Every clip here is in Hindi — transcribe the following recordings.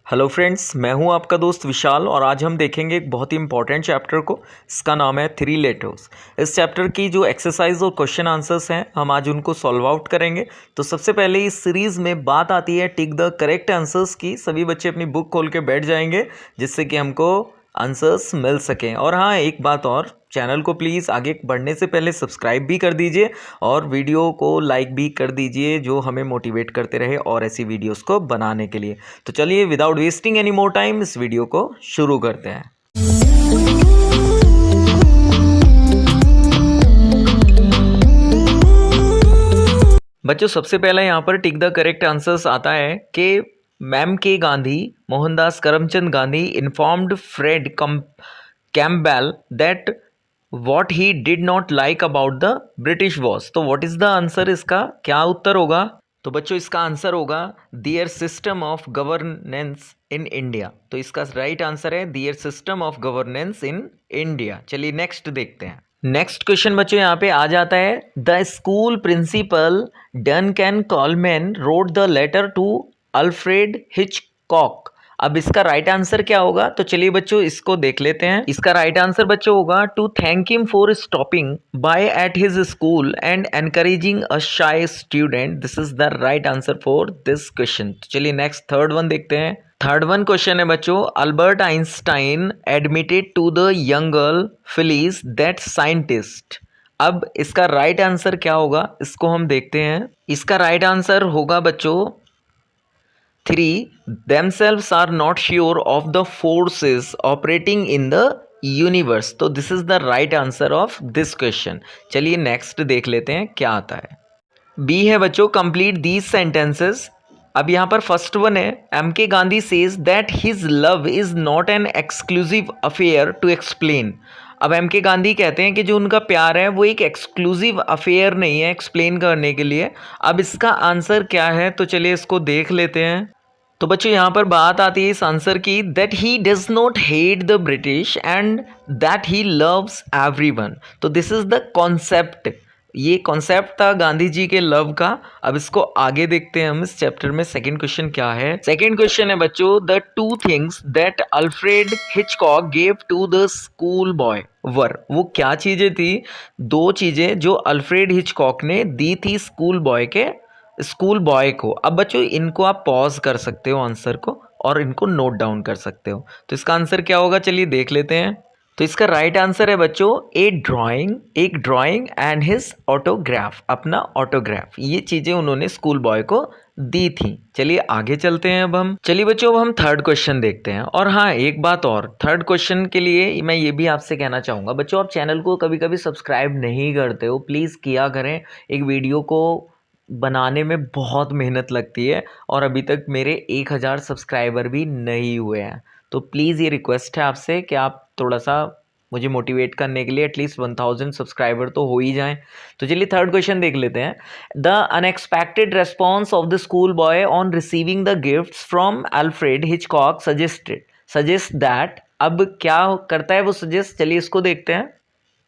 हेलो फ्रेंड्स, मैं हूं आपका दोस्त विशाल और आज हम देखेंगे एक बहुत ही इंपॉर्टेंट चैप्टर को। इसका नाम है थ्री लेटर्स। इस चैप्टर की जो एक्सरसाइज और क्वेश्चन आंसर्स हैं हम आज उनको सॉल्व आउट करेंगे। तो सबसे पहले इस सीरीज़ में बात आती है टिक द करेक्ट आंसर्स की। सभी बच्चे अपनी बुक खोल के बैठ जाएंगे जिससे कि हमको आंसर्स मिल सकें। और हाँ, एक बात और, चैनल को प्लीज़ आगे बढ़ने से पहले सब्सक्राइब भी कर दीजिए और वीडियो को लाइक भी कर दीजिए, जो हमें मोटिवेट करते रहे और ऐसी वीडियोस को बनाने के लिए। तो चलिए without wasting any more time इस वीडियो को शुरू करते हैं। बच्चों, सबसे पहले यहाँ पर टिक द करेक्ट आंसर्स आता है कि M K Gandhi, Mohandas Karamchand Gandhi informed Fred Campbell that what he did not like about the British was. तो व्हाट इज द आंसर, इसका क्या उत्तर होगा? तो बच्चों इसका आंसर होगा their system of governance in India. तो इसका राइट आंसर है their system of governance in India. चलिए नेक्स्ट देखते हैं। नेक्स्ट क्वेश्चन बच्चों यहाँ पे आ जाता है, the school principal Duncan Colman wrote the letter to Alfred Hitchcock. अब इसका राइट आंसर क्या होगा? तो चलिए बच्चों इसको देख लेते हैं। इसका राइट आंसर बच्चों होगा to thank him for stopping by at his school and encouraging a shy student. This is the right answer for this question. तो चलिए नेक्स्ट थर्ड वन देखते हैं। थर्ड वन क्वेश्चन है बच्चों, Albert Einstein admitted to the young girl Phyllis that scientist. अब इसका राइट आंसर क्या होगा, इसको हम देखते हैं। इसका राइट आंसर होगा बच्चों 3. themselves are not sure of the forces operating in the universe। तो this is the right answer of this question. चलिए नेक्स्ट देख लेते हैं क्या आता है। बी है बच्चों, कंप्लीट दीज सेंटेंसेस। अब यहाँ पर फर्स्ट वन है, M K Gandhi says that his love is not an exclusive affair to explain. अब एम के गांधी कहते हैं कि जो उनका प्यार है वो एक एक्सक्लूसिव अफेयर नहीं है एक्सप्लेन करने के लिए। अब इसका आंसर क्या है, तो चलिए इसको देख लेते हैं। तो बच्चों यहाँ पर बात आती है इस आंसर की, that he does not hate the British and that he loves everyone. तो दिस इज द कॉन्सेप्ट, ये कॉन्सेप्ट था गांधी जी के लव का। अब इसको आगे देखते हैं हम इस चैप्टर में। सेकंड क्वेश्चन क्या है? सेकंड क्वेश्चन है बच्चों, the two things that Alfred Hitchcock gave to the school boy were. वो क्या चीजें थी? दो चीजें जो अल्फ्रेड हिचकॉक ने दी थी स्कूल बॉय को। अब बच्चों इनको आप पॉज कर सकते हो आंसर को और इनको नोट डाउन कर सकते हो। तो इसका आंसर क्या होगा, चलिए देख लेते हैं। तो इसका राइट आंसर है बच्चों एक ड्राइंग एंड हिज ऑटोग्राफ, अपना ऑटोग्राफ। ये चीजें उन्होंने स्कूल बॉय को दी थी। चलिए आगे चलते हैं अब हम। चलिए बच्चों अब हम थर्ड क्वेश्चन देखते हैं। और हाँ, एक बात और, थर्ड क्वेश्चन के लिए मैं ये भी आपसे कहना चाहूँगा बच्चों, आप चैनल को कभी कभी सब्सक्राइब नहीं करते हो, प्लीज़ किया करें। एक वीडियो को बनाने में बहुत मेहनत लगती है और अभी तक मेरे 1000 सब्सक्राइबर भी नहीं हुए हैं। तो प्लीज़ ये रिक्वेस्ट है आपसे कि आप थोड़ा सा मुझे मोटिवेट करने के लिए एटलीस्ट 1000 सब्सक्राइबर तो हो ही जाएं। तो चलिए थर्ड क्वेश्चन देख लेते हैं। The unexpected response of the school boy on receiving the gifts from Alfred Hitchcock suggest that. अब क्या करता है वो सजेस्ट, चलिए इसको देखते हैं।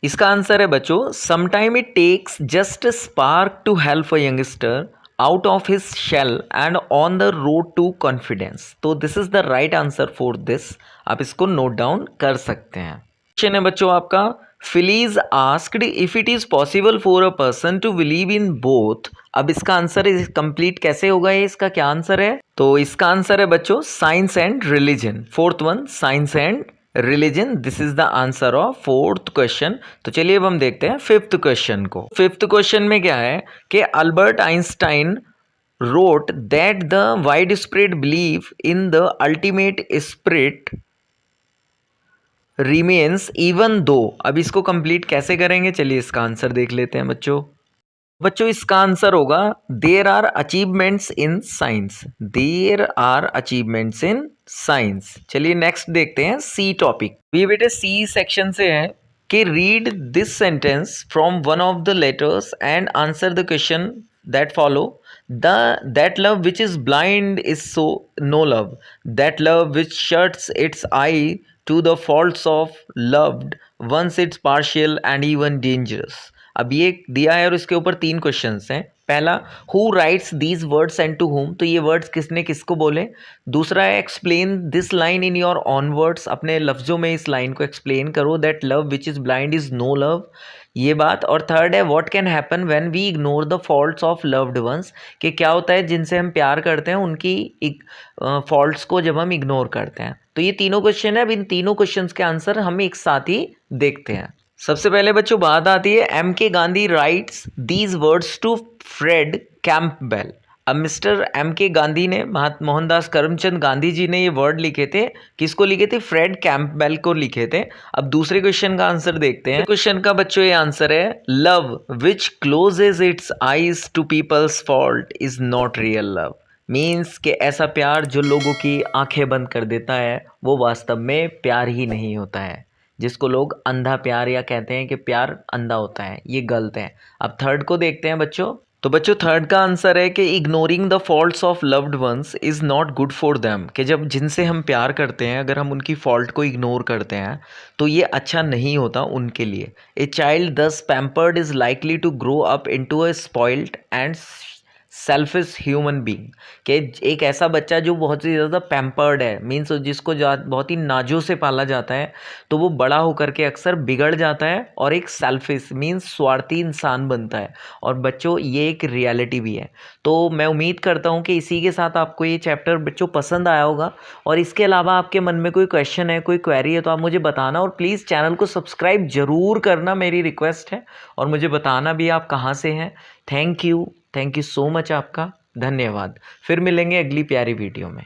इसका आंसर है बच्चों, sometime it takes just spark to help a youngster out of his shell and on the road to confidence. तो this is the right answer for this. आप इसको नोट डाउन कर सकते हैं। क्वेश्चन है बच्चों आपका, Phyllis asked if it is possible for a person to believe in both. अब इसका आंसर कंप्लीट कैसे होगा, ये इसका क्या आंसर है? तो इसका आंसर है बच्चों science and religion. Fourth one, science and religion, this is the answer of fourth question. तो चलिए अब हम देखते हैं फिफ्थ क्वेश्चन को। फिफ्थ क्वेश्चन में क्या है कि Albert Einstein wrote that the wide spread belief in the ultimate spirit remains even though. अब इसको कंप्लीट कैसे करेंगे, चलिए इसका आंसर देख लेते हैं बच्चों इसका आंसर होगा there are achievements in science. चलिए नेक्स्ट देखते हैं सी टॉपिक। ये बेटे सी सेक्शन से है कि read this sentence from one of the letters and answer the question that follow. That love which is blind is so no love. That love which shuts its eye to the faults of loved once it's partial and even dangerous. अब ये दिया है और इसके ऊपर 3 क्वेश्चंस हैं। पहला, who writes these words and to whom, तो ये वर्ड्स किसने किसको बोले। दूसरा है, explain this line in your own words, अपने लफ्ज़ों में इस लाइन को एक्सप्लेन करो, that love which is blind is no love, ये बात। और थर्ड है, what can happen when we ignore the faults of loved ones, कि क्या होता है जिनसे हम प्यार करते हैं उनकी फॉल्ट्स को जब हम इग्नोर करते हैं। तो ये तीनों क्वेश्चन है। अब इन तीनों क्वेश्चंस के आंसर हम एक साथ ही देखते हैं। सबसे पहले बच्चों बात आती है, M K Gandhi writes these words to Fred Campbell. अब मिस्टर एम के गांधी ने, मोहनदास करमचंद गांधी जी ने ये वर्ड लिखे थे, किसको लिखे थे, फ्रेड कैंपबेल को लिखे थे। अब दूसरे क्वेश्चन का आंसर देखते हैं। क्वेश्चन का बच्चों ये आंसर है, love which closes its eyes to people's fault is not real love. Means कि ऐसा प्यार जो लोगों की आंखें बंद कर देता है वो वास्तव में प्यार ही नहीं होता है, जिसको लोग अंधा प्यार या कहते हैं कि प्यार अंधा होता है, ये गलत है। अब थर्ड को देखते हैं बच्चों। तो बच्चों थर्ड का आंसर है कि ignoring the faults of loved once is not good for them, कि जब जिनसे हम प्यार करते हैं अगर हम उनकी फॉल्ट को इग्नोर करते हैं तो ये अच्छा नहीं होता उनके लिए। A child thus pampered is likely to grow up into a spoiled and selfish human being, कि एक ऐसा बच्चा जो बहुत ही ज़्यादा पैम्पर्ड है, मीन्स जिसको बहुत ही नाजों से पाला जाता है, तो वो बड़ा होकर के अक्सर बिगड़ जाता है और एक सेल्फिश मीन्स स्वार्थी इंसान बनता है। और बच्चों ये एक रियलिटी भी है। तो मैं उम्मीद करता हूँ कि इसी के साथ आपको ये चैप्टर बच्चों पसंद आया होगा। और इसके अलावा आपके मन में कोई क्वेश्चन है, कोई क्वेरी है, तो आप मुझे बताना। और प्लीज़ चैनल को सब्सक्राइब ज़रूर करना, मेरी रिक्वेस्ट है। और मुझे बताना भी आप कहाँ से हैं। थैंक यू सो मच आपका, धन्यवाद। फिर मिलेंगे अगली प्यारी वीडियो में।